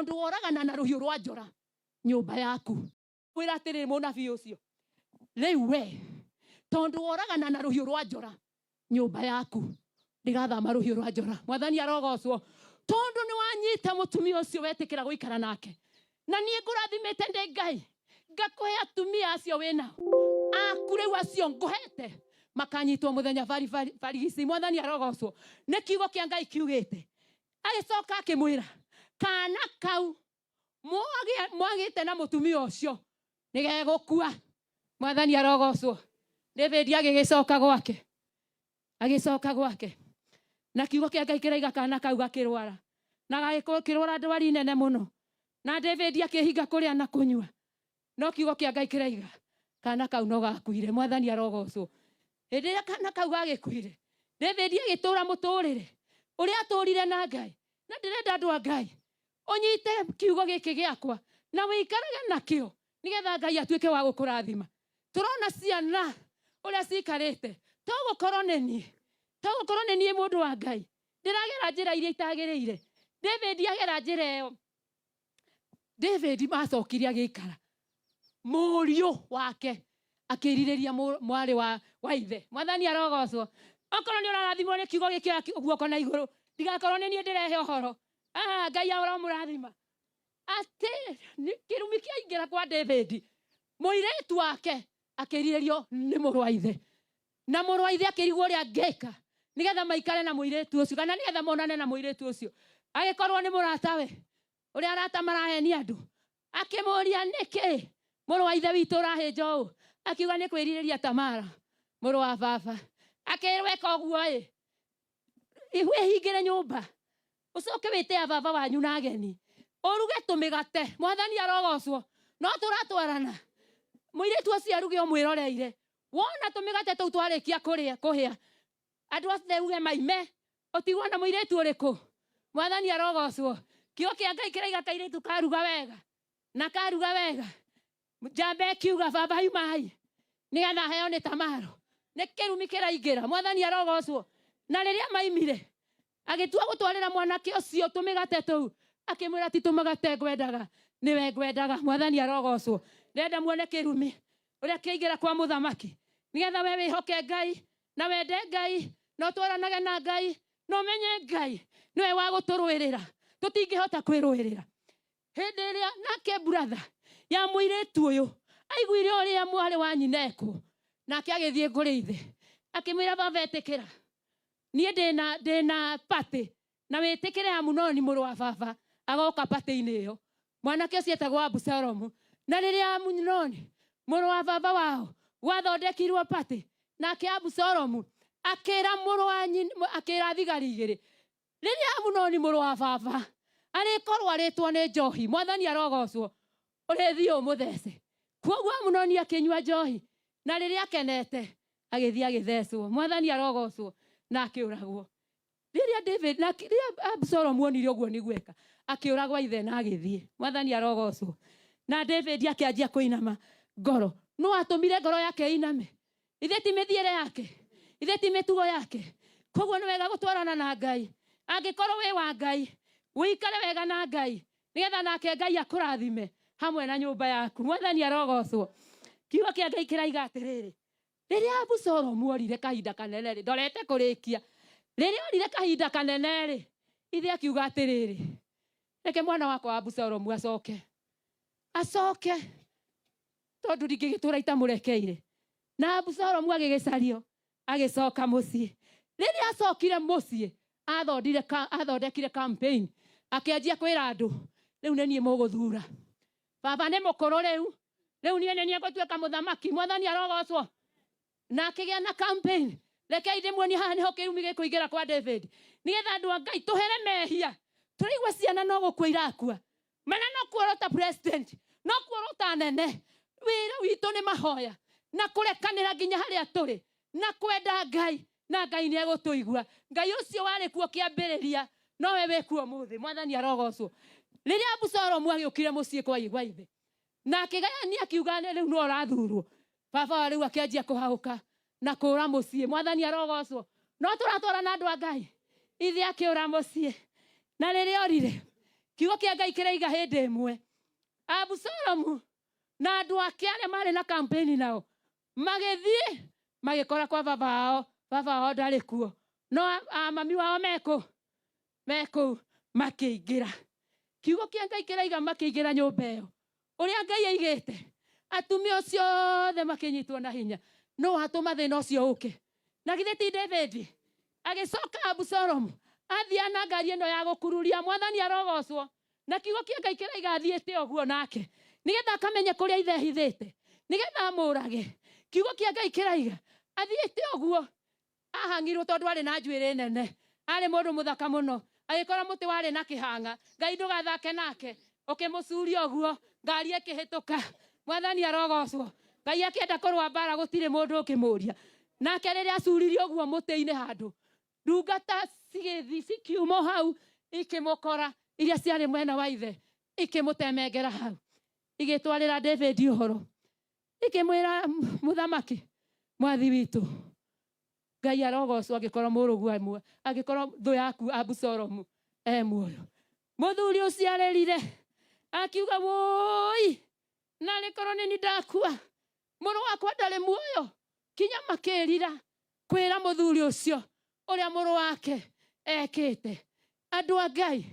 tondu oragana na ruhiu rwa njora nyumba yaku wira atiri munabii ucio riu we tondu oragana na ruhiu rwa njora nyumba yaku ndigathama ruhiu rwa njora. Mwathani arogocwo tondu ni wanyita mutumia ucio wetikira guikara nake na nie ngurathimite ndi Ngai ngakuhe atumia acio wina aku riu acio nguhete makanyitwo muthenya barigisi. Mwathani arogocwo ni kiugo kia Ngai kiugite agicoka akimwira kana kau mwagite na mutumia ucio nigegukua. Mwathani arogocwo David agigicoka gwake na kiugo kia Ngai kiraiga kana kau gakirwara na gagikirwara ndwari nene muno na David akihinga kuria na kunyua no kiugo kia Ngai kiraiga kana kau no gakuire. Mwathani arogocwo hindi ya kana kau gagikuire David agitura muturire uria aturire na Ngai na ndirenda andu a Ngai unyite kiugo giki giakwa na wikarage nakio nigetha Ngai atuike wa gukurathima. Turona ciana uria cikarite togukorwo ni nie mundu wa Ngai ndiragera njira iria itagirire. David agera njira iyo David macokirie agikara muriu wake akiririria mwari wa ithe. Mwathani arogocwo okorwo ni urarathimwo ni kiugo giki guoko na iguru ndigakorwo ni nie ndirehe uhoro Ngai ahora murathima ati ni kirumi kiaingira kwa David muiretu wake akiriririo ni muru wa ithe na muru wa ithe akirigwo ria ngeka nigetha maikare na muiretu ucio kana nigetha monane na muiretu ucio agikorwo ni muratawe uria arata maraheni andu akimuria niki muru wa ithe witu rahinja uu akiuga ni kwiririria Tamara muru wa baba akirweka uguo ihingire nyumba ucoke wite baba wanyu na ageni uruge tumigate. Mwathani arogocwo no turatwarana muiretu ucio aruge omwiroreire wona tumigate tou twarikia kuhia andu othe uge maime utigwo na muiretu uriku. Mwathani arogocwo kiugo kia Ngai kiraiga kairetu karuga wega na karuga wega jambe kiuga baba yumai nigetha heo ni Tamaro ni kirumi kiraingira. Mwathani arogocwo na riria maimire agitua gutwarira mwanake ucio tumigate tou akimwira ti tumigate ngwendaga niwe ngwendaga. Mwathani arogocwo ndenda muone kirumi uria kiingira kwa muthamaki nigetha we wihoke Ngai na wende Ngai no twaranage na Ngai no menye Ngai niwe wa guturwirira tutingihota kwirwirira. Hindi iria nake brother ya muiretu uyu aiguire uria mwari wa nyineku nake agithie nguri ithe akimwira baba etikira nie ndina party na witikire Amunoni muru wa baba agoka party-ini iyo. Mwanake ucio etagwo Abusalomu na riria Amunoni muru wa baba wao wathondekirwo party nake Abusalomu akira muru wa akira thigari igiri riria Amunoni muru wa baba arikorwo aritwo ni njohi. Mwathani arogocwo urithio muthece koguo Amunoni akinyua njohi na riria akenete agithia agithecwo. Mwathani arogocwo na akiuragwo. Riria David na riria Absalomu onire uguo ni gweka akiuragwa ithe na agithie. Mwathani arogocwo na David akianjia kuinama ngoro no atumire ngoro yake iname ithe ti mithiere yake ithe ti mitugo yake. Koguo ni wega gutwarana na Ngai angikorwo we wa Ngai wikare wega na Ngai nigetha nake Ngai akurathime hamwe na nyumba yaku. Mwathani arogocwo kiugo kia Ngai kiraiga atiriri riria Abusalomu orire kahinda kanene ndorete kurikia riria orire kahinda kanene ithe akiuga atiriri reke mwana wakwa Abusalomu acoke tondu ndingigitura itamurekeire. Na Abusalomu agigicario agicoka mucii. Riria acokire mucii athondekire campaign akianjia kwira andu riu ni nie muguthura baba ni mukuru riu nie ni nie gutuika muthamaki. Mwathani arogocwo na akigia na campaign reke inde muoni haha niho kirumi gikuingira kwa David nigetha andu a Ngai tuhere mehia turigwe ciana no gukua irakua mana no kuorota president no kuorota nene wira witu ni mahoya na kurekanira nginya haria turi na kwenda Ngai na Ngai ni egutuigua. Ngai ucio wari kuo kiambiriria no we wekuo muthi. Mwathani arogocwo riria Abusalomu agiukire mucii kwa ithe na akigayania akiuga riu no rathurwo baba riu akianjia kuhauka na kura mucii. Mwathani arogocwo no turatwara na andu a Ngai ithe akiura mucii na riria orire kiugo kia Ngai kiraiga hindi imwe Abusalomu na andu ake aria mari na campaign nao magithie magikora kwa baba wao ndari kuo no mami wao meko makiingira kiugo kia Ngai kiraiga makiingira nyumba iyo uria Ngai aigite atumia ciothe makinyitwo na hinya no atuma thina ucio uke na githe ti David agicoka Abusalomu athiana ngari ino ya gukururia mwathani arogocwo na kiugo kia Ngai kiraiga athiite oguo nake nigetha akamenye kuria ithe hithite nigetha amurage kiugo kia Ngai kiraiga athiite oguo ahangirwo tondu ari na njuire nene ari mundu muthaka muno agikora muti wari na kihanga Ngai ndugathake nake ukimucuria oguo ngari ikihituka mwathani arogocwo Ngai akienda kurwa bara gutire mundu ukimuria nake riria acuririo oguo muti-ini handu ndungata cigithi cikiumo hau ikimukora iria ciari mwena wa ithe ikimutemengera hau igitwarira David uhoro ikimwira muthamaki mwathi witu Ngai arogocwo agikora murugu amwe agikora thu yaku Abusalomu muoyo muthuri ucio arerire akiuga woi nari korwo ni ndakua muru wakwa ndari muoyo kinya makirira kwira muthuri ucio uria muru wake ekite andu a Ngai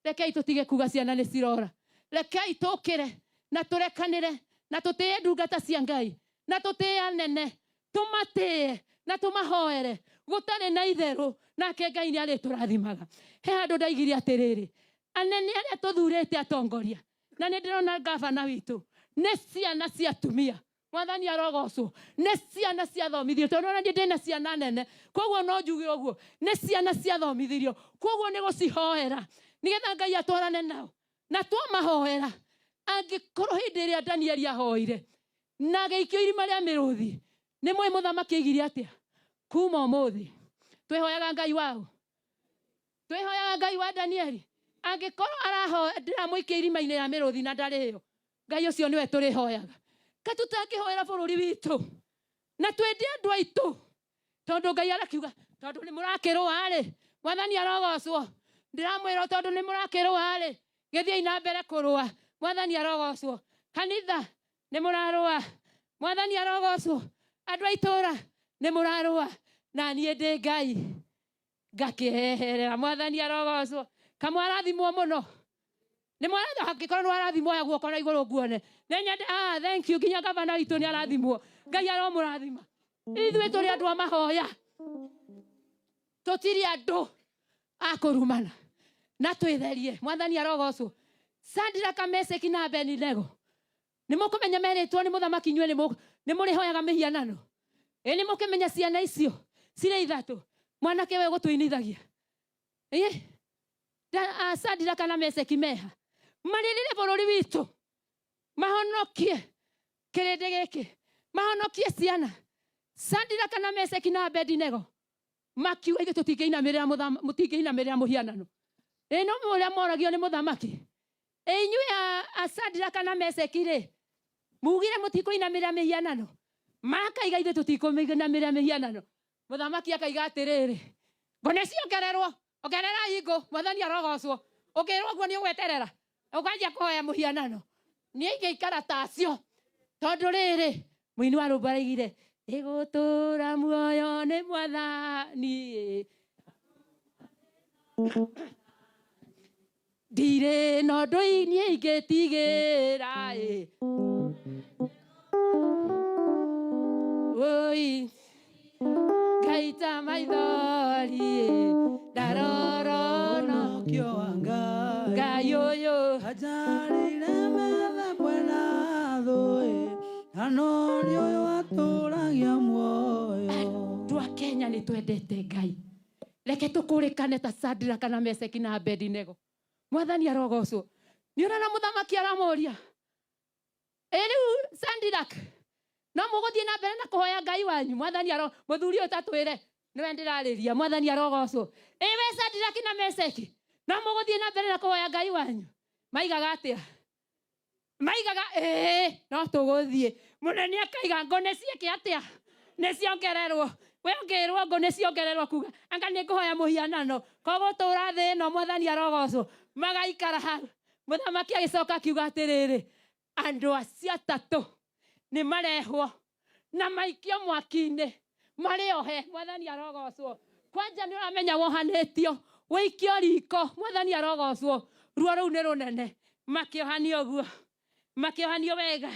rekei tutige kuga ciana ni cirora rekei tukire na turekanire na tutie ndungata cia Ngai na tutie anene tumatie na tumahoere gutare na itheru nake Ngai ni ari turathimaga he andu ndaigire atiriri anene aria tuthurite atongoria na ni ndirona gavana witu ne ciana cia tumia mwathani arogocwo ne ciana cia thomithio tondu ona ndina ciana nene koguo no njuge oguo ne ciana cia thomithirio koguo ni gucihoera nigetha Ngai atwarane nao na twamahoera angikorwo hindi iria Danieli ahoire na geikio irima ria miruthi ni mwe muthamaki igire atia kuma umuthi twihoyaga Ngai wao twihoyaga Ngai wa Danieli angikorwo araho ndiramuikia irima-ini ya miruthi na ndario Ngai ucio niwe turihoyaga katutakihoera bururi witu na twende andu aitu tondu Ngai arakiuga tondu ni murakirwa ari mwathani arogocwo ndiramwira tondu ni murakirwa ari githiai na mbere kurwa mwathani arogocwo kanitha ni murarwa mwathani arogocwo andu aitura ni murarwa na nie ndi Ngai ngakiheherera mwathani arogocwo kamwarathimwo muno ni mwaratha hakikorwo warathimwo ya guoko na iguru guone nenyende thank you ginya gavana witu ni arathimwo Ngai aromurathima ithuĩ tũrĩ andũ a mahoya tũtirĩ andũ a kũrumana na twĩtherie mwathani arogocwo Shadraka Meshaki na Abednego nĩ mũkũmenya merĩtwo nĩ mũthamaki inyuĩ nĩ mũrĩhoyaga mĩhianano nĩ mũkĩmenya ciana icio cirĩ ithatũ mwanake we gũtũinithagia Shadraka na Meshaki meha maririre bũrũri witũ mahonokie kĩrĩndĩ gĩkĩ mahonokie ciana Shadraka na Meshaki na Abednego makiuga ithuĩ tũtingĩinamĩrĩra mũhianano no ũrĩa moragio nĩ mũthamaki inyuĩ a Shadraka na Meshaki rĩ mugire mũtikũinamĩrĩra mĩhianano makaiga ithuĩ tũtikũinamĩrĩra mĩhianano mũthamaki akaiga atĩrĩrĩ ngone ciongererwo ongerera ingo mwathani arogocwo ũkĩrwo guo nĩ ũgweterera ũkanjia kũhoya mũhianano nĩ ingĩikara tacio tondu rĩrĩ mũini wa rũmba araigire igũtũra muoyo nĩ mwathani ndirĩ na ũndũ niĩ ingĩtigĩra oi ngaita maithori ndaroro nokio Ngai ũyũ ajarire metha kwena thũ ano nĩ ũyũ atũragia muoyo andũ a Kenya nĩ twendete Ngai reke tũkũrĩkane ta Shadraka na Meshaki na Abednego mwathani arogocwo nĩ ũrona mũthamaki aramoria rĩu Shadraka no mũgũthiĩ na mbere na kũhoya Ngai wanyu mwathani mũthuri ũyũ tatwĩre nĩwe ndĩrarĩria mwathani arogocwo we Shadraka na Meshaki no mũgũthiĩ na mbere na kũhoya Ngai wanyu maigaga atĩa maigaga no tũgũthiĩ mũnene akaiga ngone ciake atĩa nĩ ciongererwo we ngirwo ngo nĩ ciongererwo kuga anga nĩ ngũhoya mũhianano koguo tũra thĩ ĩno mwathani arogocwo magaikara hau mũthamaki agĩcoka akiuga atĩrĩrĩ andũ acio atatũ nĩ marehwo na maikio mwaki-inĩ marĩ ohe mwathani arogocwo kwanja nĩ ũramenya wohanĩtio wĩikio riko mwathani arogocwo ruo rũu nĩ rũnene makĩohanio ũguo makĩohanio wega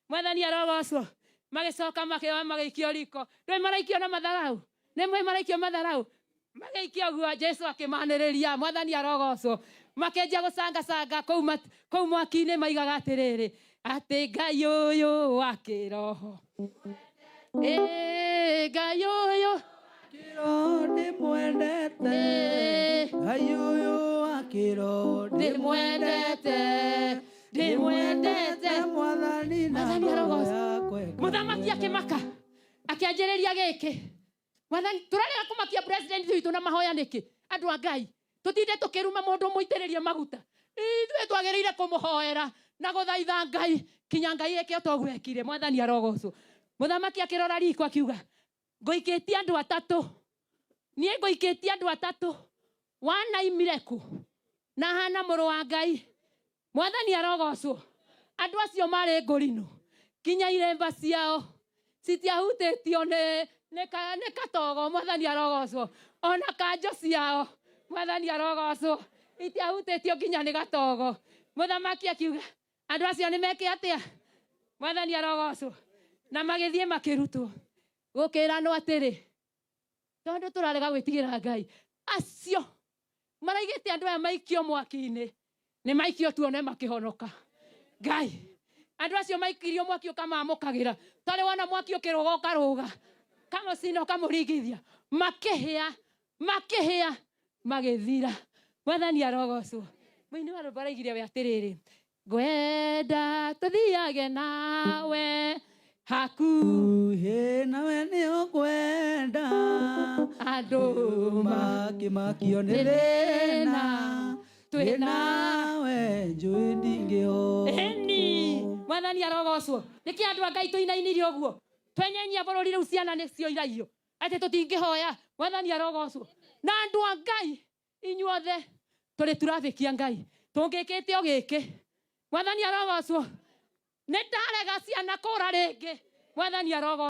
mwathani arogocwo magĩcoka makĩoha magĩikio riko rĩu maraikio na matharau nĩ maraikio matharau magĩikio ũguo Jesu akĩmanĩrĩria mwathani arogocwo makĩanjia gũcangacanga kũu mwaki-inĩ maigaga atĩrĩrĩ atĩ Ngai ũyũ wa kĩroho Ngai ũyũ kĩroho ndĩmwendete Ngai ũyũ wa kĩroho ndĩmwendete mwathani arogocwo mũthamaki akĩmaka akĩanjĩrĩria gĩkĩ mwathani tũrarega kũmakia president witũ na mahoya nĩkĩ andũ a Ngai tũtinde tũkĩruma mũndũ mũitĩrĩrie maguta ithuĩ twagĩrĩire kũmũhoera na gũthaitha Ngai kinya Ngai eke ũtoguo ekire mwathani arogocwo mũthamaki akĩrora riko akiuga ngũikĩtie andũ atatũ niĩ ngũikĩtie andũ atatũ wanaimire kũ na Hana mũrũ wa Ngai mwathani arogocwo andũ acio marĩ ngũrino kinya iremba ciao citiahutĩtio nĩ katogo mwathani arogocwo ona kanjũ ciao mwathani arogocwo itiahutĩtio nginya nĩ gatogo mũthamaki akiuga andũ acio nĩ meke atĩa mwathani arogocwo na magĩthiĩ makĩrutwo gũkĩranwo atĩrĩ tondũ tũrarega gwĩtigĩra Ngai acio maraigĩte andũ aya maikio mwaki-inĩ nĩ maikio tuone makĩhonoka Ngai andũ acio maikirio mwaki ũkamamũkagĩra tarĩ wona mwaki ũkĩrũga ũkarũga kamũcina ũkamũringithia makĩhĩa magĩthira mwathani arogocwo mũini wa rũmba araigire we atĩrĩrĩ ngwenda tũthiage nawe hakuhĩ nawe nĩ ũkwenda andũ makĩmakio nĩ thĩna twĩ nawe njũĩ ndingĩhona mwathani arogocwo nĩkĩ andũ a Ngai tũinainire ũguo twenyenya bũrũri rĩu ciana nĩcio iraio atĩ tũtingĩhoya mwathani arogocwo na andũ a Ngai inyuothe tũrĩ tũrathĩkia Ngai tũngĩkĩte o gĩkĩ mwathani arogocwo nĩ ndarega ciana kũra rĩngĩ mwathani arogocwo